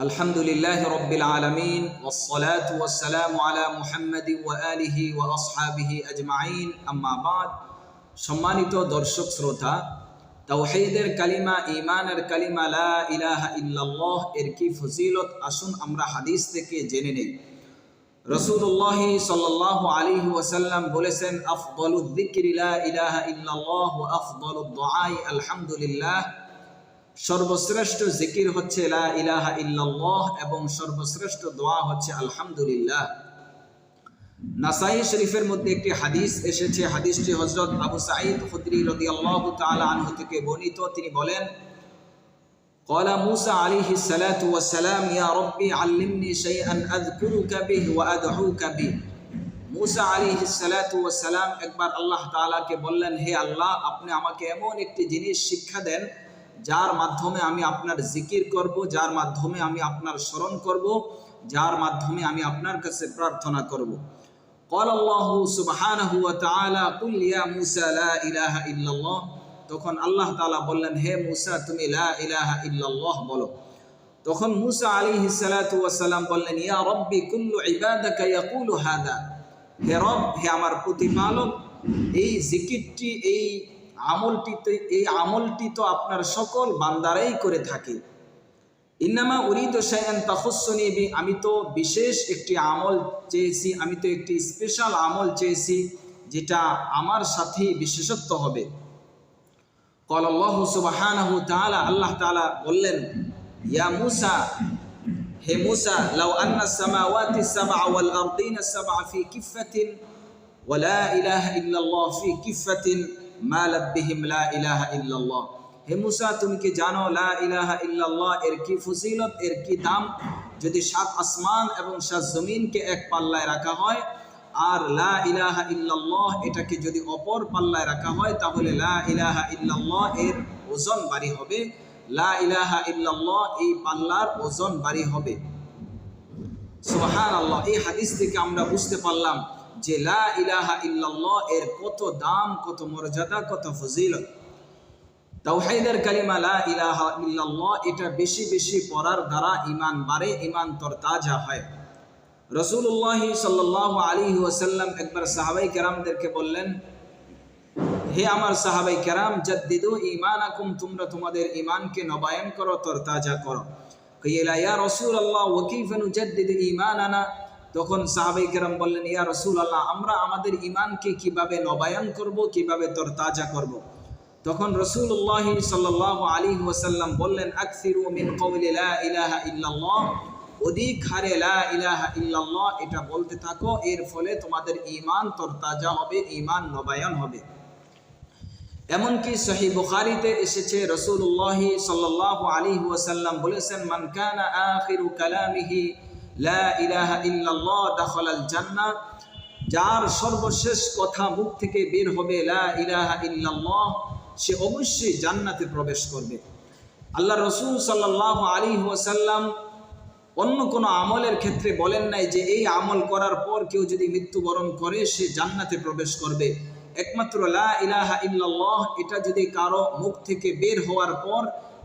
আলহামদুলিল্লাহি রাব্বিল আলামিন ওয়াসসালাতু ওয়াসসালামু আলা মুহাম্মাদিন ওয়া আলিহি ওয়া আসহাবিহি আজমাইন আম্মা বাদ। সম্মানিত দর্শক শ্রোতা, তাওহীদের কালিমা, ঈমানের কালিমা লা ইলাহা ইল্লাল্লাহ এর কি ফজিলত আসুন আমরা হাদিস থেকে জেনে নেই। রাসূলুল্লাহ সাল্লাল্লাহু আলাইহি ওয়াসাল্লাম বলেছেন, আফদালুয যিকরি লা ইলাহা ইল্লাল্লাহ ওয়া আফদালুদ দুআই আলহামদুলিল্লাহ। সর্বশ্রেষ্ঠ জিকির হচ্ছে লা ইলাহা ইল্লাল্লাহ এবং সর্বশ্রেষ্ঠ দোয়া হচ্ছে আলহামদুলিল্লাহ। নাসাই শরীফের মধ্যে একটি হাদিস এসেছে। হাদিসটি হযরত আবু সাঈদ খুদরি রাদিয়াল্লাহু তাআলা আনহু থেকে বর্ণিত। তিনি বলেন, ক্বালা মূসা আলাইহিস সালাতু ওয়াস সালাম, ইয়া রাব্বি আল্লিমনি শাইআন আযকুরুকা বিহি ওয়া আদউকা বিহি। মূসা আলাইহিস সালাতু ওয়াস সালাম একবার আল্লাহ তাআলাকে বললেন, হে আল্লাহ, আপনি আমাকে এমন একটি জিনিস শিক্ষা দেন যার মাধ্যমে আমি আপনার জিকির করব, যার মাধ্যমে আমি আপনার স্মরণ করব, যার মাধ্যমে আমি আপনার কাছে প্রার্থনা করব। ক্বালা আল্লাহু সুবহানাহু ওয়া তাআলা, কুল ইয়া মূসা লা ইলাহা ইল্লাল্লাহ। তখন আল্লাহ তাআলা বললেন, হে মূসা, তুমি লা ইলাহা ইল্লাল্লাহ বলো। তখন মূসা আলাইহিস সালাতু ওয়াস সালাম বললেন, ইয়া রাব্বি কুল্লু ইবাদাকা ইয়াকুলু হাদা। হে রব, হে আমার প্রতিপালক, এই জিকিরটি, এই আমলটি তো আপনার সকল বান্দারাই করে থাকে। ইন্নামা উরিদু শাইআন তাখুসসুনি বি, আমি তো বিশেষ একটি আমল চেয়েছি, আমি তো একটি স্পেশাল আমল চেয়েছি যেটা আমার সাথে বিশেষত্ব হবে। ক্বালা আল্লাহু সুবহানাহু তাআলা, আল্লাহ তাআলা বললেন, ইয়া মূসা, হে মূসা, লাউ আন্না সামাওয়াতি সাবআ ওয়াল আরদিনা সাবআ ফি কিফাতিন ওয়া লা ইলাহা ইল্লাল্লাহ ফি কিফাতিন মা লাব্বিহিম লা ইলাহা ইল্লাল্লাহ। হে মূসা, তুমি কি জানো লা ইলাহা ইল্লাল্লাহ এর কি ফজিলত, এর কি দাম? যদি 7 আসমান এবং 7 জমিনকে এক পাল্লায় রাখা হয় আর লা ইলাহা ইল্লাল্লাহ এটাকে যদি অপর পাল্লায় রাখা হয়, তাহলে লা ইলাহা ইল্লাল্লাহ এর ওজন ভারী হবে, লা ইলাহা ইল্লাল্লাহ এই পাল্লার ওজন ভারী হবে। সুবহানাল্লাহ। এই হাদিস থেকে আমরা বুঝতে পারলাম যে লা ইলাহা ইল্লাল্লাহ এর কত দাম, কত মর্যাদা, কত ফজিলত। তাওহীদের কালিমা লা ইলাহা ইল্লাল্লাহ এটা বেশি বেশি পড়ার দ্বারা ঈমান বাড়ে, ঈমান তরতাজা হয়। রাসূলুল্লাহ সাল্লাল্লাহু আলাইহি ওয়াসাল্লাম একবার সাহাবায়ে কেরামদেরকে বললেন, হে আমার সাহাবায়ে কেরাম, জাদ্দিদু ঈমানাকুম, তোমরা তোমাদের ঈমানকে নবায়ন করো, তরতাজা করো। কিলা ইয়া রাসূলুল্লাহ ওয়া কাইফা নুজাদ্দিদু ঈমানানা। তখন সাহাবায়ে কেরাম বললেন, ইয়া রাসূলুল্লাহ, আমরা আমাদের ঈমানকে কিভাবে নবায়ন করব, কিভাবে তরতাজা করব? তখন রাসূলুল্লাহ সাল্লাল্লাহু আলাইহি ওয়াসাল্লাম বললেন, আকসিরু মিন কওলি লা ইলাহা ইল্লাল্লাহ, অধিক হারে লা ইলাহা ইল্লাল্লাহ এটা বলতে থাকো, এর ফলে তোমাদের ঈমান তরতাজা হবে, ঈমান নবায়ন হবে। এমনকি সহিহ বুখারীতে এসেছে, রাসূলুল্লাহ সাল্লাল্লাহু আলাইহি ওয়াসাল্লাম বলেছেন, মান কানা আখিরু কালামিহি লা ইলাহা ইল্লাল্লাহ দাখালাল জান্নাহ। যার সর্বশেষ কথা মুখ থেকে বের হবে লা ইলাহা ইল্লাল্লাহ, সে অবশ্যই জান্নাতে প্রবেশ করবে। আল্লাহ রাসূল সাল্লাল্লাহু আলাইহি ওয়াসাল্লাম অন্য কোনো আমলের ক্ষেত্রে বলেন নাই যে এই আমল করার পর কেউ যদি মৃত্যুবরণ করে সে জান্নাতে প্রবেশ করবে। একমাত্র লা ইলাহা ইল্লাল্লাহ এটা যদি কারো মুখ থেকে বের হওয়ার পর,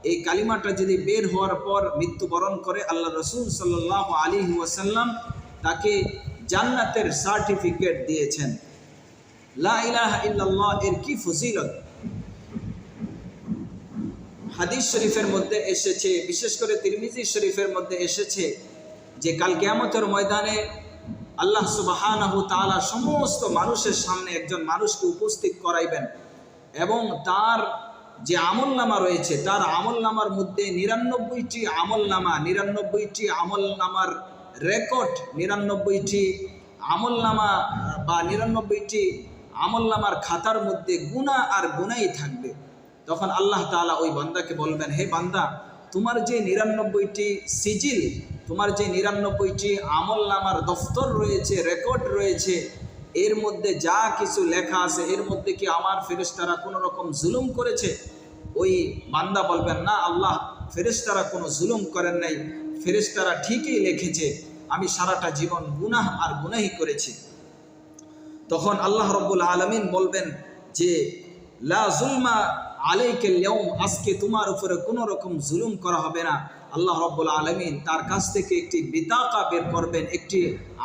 এই কালিমাটা যদি বের হওয়ার পর মৃত্যুবরণ করে, আল্লাহ রাসূল সাল্লাল্লাহু আলাইহি ওয়াসাল্লাম তাকে জান্নাতের সার্টিফিকেট দিয়েছেন। লা ইলাহা ইল্লাল্লাহ এর কি ফজিলত! হাদিস শরীফের মধ্যে এসেছে, বিশেষ করে তিরমিজি শরীফের মধ্যে এসেছে যে কাল কিয়ামতের ময়দানে আল্লাহ সুবহানাহু তাআলা সমস্ত মানুষের সামনে একজন মানুষকে উপস্থিত করাইবেন এবং তার যে আমলনামা রয়েছে, তার আমলনামার মধ্যে 99টি আমলনামা, 99টি আমলনামার রেকর্ড, 99টি আমলনামা বা 99টি আমলনামার খাতার মধ্যে গুনাহ আর গুনাহই থাকবে। তখন আল্লাহ তাআলা ওই বান্দাকে বলবেন, হে বান্দা, তোমার যে 99টি সিজিল, তোমার যে 99টি আমলনামার দফতর রয়েছে, রেকর্ড রয়েছে, এর মধ্যে যা কিছু লেখা আছে, এর মধ্যে কি আমার ফেরেশতারা কোনো রকম জুলুম করেছে? ওই বান্দা বলবেন, না আল্লাহ, ফেরেশতারা কোনো জুলুম করেন নাই, ফেরেশতারা ঠিকই লিখেছে, আমি সারাটা জীবন গুনাহ আর গুনাহি করেছি। তখন আল্লাহ রাব্বুল আলামিন বলবেন যে লা যুলমা আলাইকাল ইয়াউম, আজকে তোমার উপরে কোনো রকম জুলুম করা হবে না। আল্লাহ রাব্বুল আলামিন তার কাছ থেকে একটি বিতাকা বের করবেন, একটি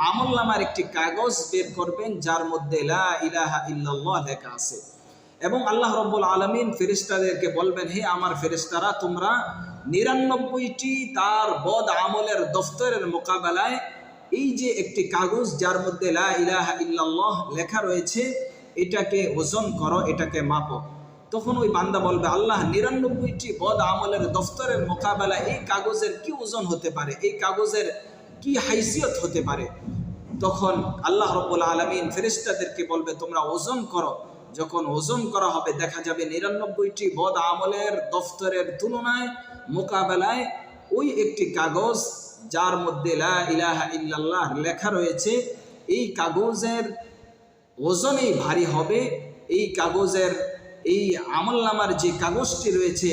আমলনামার একটি কাগজ বের করবেন যার মধ্যে লা ইলাহা ইল্লাল্লাহ লেখা আছে। এবং আল্লাহ রাব্বুল আলামিন ফেরেশতাদেরকে বলবেন, হে আমার ফেরেশতারা, তোমরা 99টি তার বদ আমলের দফতরের মোকাবেলায় এই যে একটি কাগজ যার মধ্যে লা ইলাহা ইল্লাল্লাহ লেখা রয়েছে, এটাকে ওজন করো, এটাকে মাপো। তখন ওই বান্দা বলবে, আল্লাহ 99টি বদ আমলের দফতরের মোকাবেলায় এই কাগজের কি ওজন হতে পারে, এই কাগজের কি হাইসিয়ত হতে পারে? তখন আল্লাহ রাব্বুল আলামিন ফেরেশতাদেরকে বলবে, তোমরা ওজন করো। যখন ওজন করা হবে দেখা যাবে 99টি বদ আমলের দফতরের তুলনায় মোকাবেলায় ওই একটি কাগজ যার মধ্যে লা ইলাহা ইল্লাল্লাহ লেখা রয়েছে, এই কাগজের ওজনেই ভারী হবে। এই কাগজের এই আমলনামার যে কাগজটি রয়েছে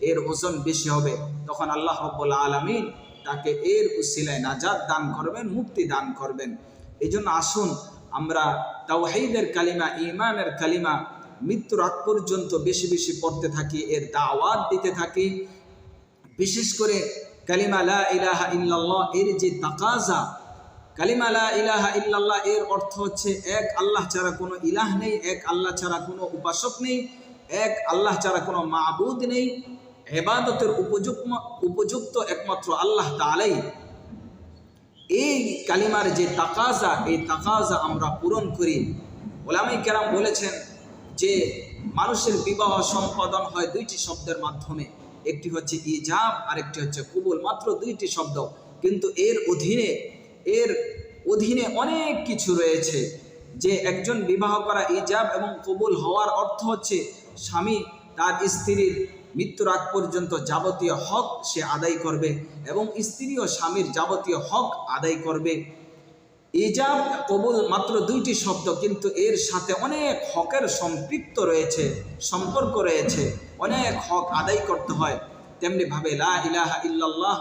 এর ওজন বেশি হবে। তখন আল্লাহ রাব্বুল আলামিন তাকে এর উসিলায় নাজাত দান করবেন, মুক্তি দান করবেন। এই জন্য আসুন আমরা তাওহীদের কালিমা, ঈমানের কালিমা মৃত্যুর আগ পর্যন্ত বেশি বেশি পড়তে থাকি, এর দাওয়াত দিতে থাকি। বিশেষ করে কালিমা লা ইলাহা ইল্লাল্লাহ এর যে তাকাজা, কালিমা লা ইলাহা ইল্লাল্লাহ এর অর্থ হচ্ছে এক আল্লাহ ছাড়া কোনো ইলাহ নেই, এক আল্লাহ ছাড়া কোনো উপাসক নেই, এক আল্লাহ ছাড়া কোনো মাবুদ নেই, ইবাদতের উপযুক্ত একমাত্র আল্লাহ তাআলাই। এই কালিমার যে তাকাজা, এই তাকাজা আমরা পূরণ করি। উলামায়ে কেরাম বলেছেন যে মানুষের বিবাহ সম্পাদন হয় 2টি শব্দের মাধ্যমে, একটি হচ্ছে ইজাব আর একটি হচ্ছে কবুল, মাত্র 2টি শব্দ। কিন্তু এর অধীনে অনেক কিছু রয়েছে। যে একজন বিবাহ করা ইজাব এবং কবুল হওয়ার অর্থ হচ্ছে স্বামী তার স্ত্রীর মৃত্যুর আগ পর্যন্ত যাবতীয় হক সে আদায় করবে এবং স্ত্রীও স্বামীর যাবতীয় হক আদায় করবে। ইজাব কবুল মাত্র 2টি শব্দ, কিন্তু এর সাথে অনেক হকের সম্পর্ক রয়েছে, অনেক হক আদায় করতে হয়। তেমনিভাবে লা ইলাহা ইল্লাল্লাহ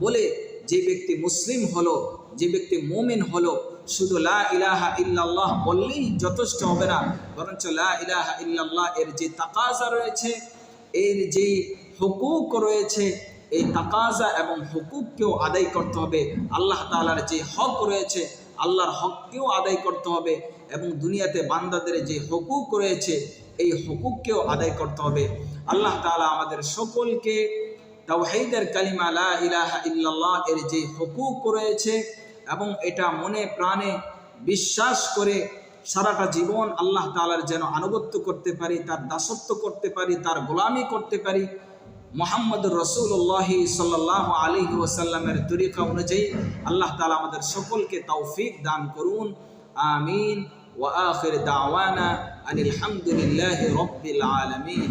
বলে যে ব্যক্তি মুসলিম হলো, যে ব্যক্তি মুমিন হলো, শুধু লা ইলাহা ইল্লাল্লাহ বললেই যথেষ্ট হবে না, বরঞ্চ লা ইলাহা ইল্লাল্লাহ এর যে তাকাজা রয়েছে, এর যে হুকুক রয়েছে, এই তাকাজা এবং হুকুককেও আদায় করতে হবে। আল্লাহ তাআলার যে হক রয়েছে, আল্লাহর হককেও আদায় করতে হবে এবং দুনিয়াতে বান্দাদের যে হুকুক রয়েছে এই হুকুককেও আদায় করতে হবে। আল্লাহ তাআলা আমাদের সকলকে তাওহীদের কালিমা লা ইলাহা ইল্লাল্লাহ এর যে হুকুক রয়েছে এবং এটা মনে প্রাণে বিশ্বাস করে সারাটা জীবন আল্লাহ তাআলার যেন আনুগত্য করতে পারি, তার দাসত্ব করতে পারি, তার গোলামি করতে পারি। মুহাম্মদুর রাসূলুল্লাহ সাল্লাল্লাহু আলাইহি ওয়াসাল্লামের তরিকা অনুযায়ী আল্লাহ তাআলা আমাদের সকলকে তৌফিক দান করুন। আমিন। ওয়া আখির দাওয়ানা আনিল হামদুলিল্লাহি রাব্বিল আলামিন।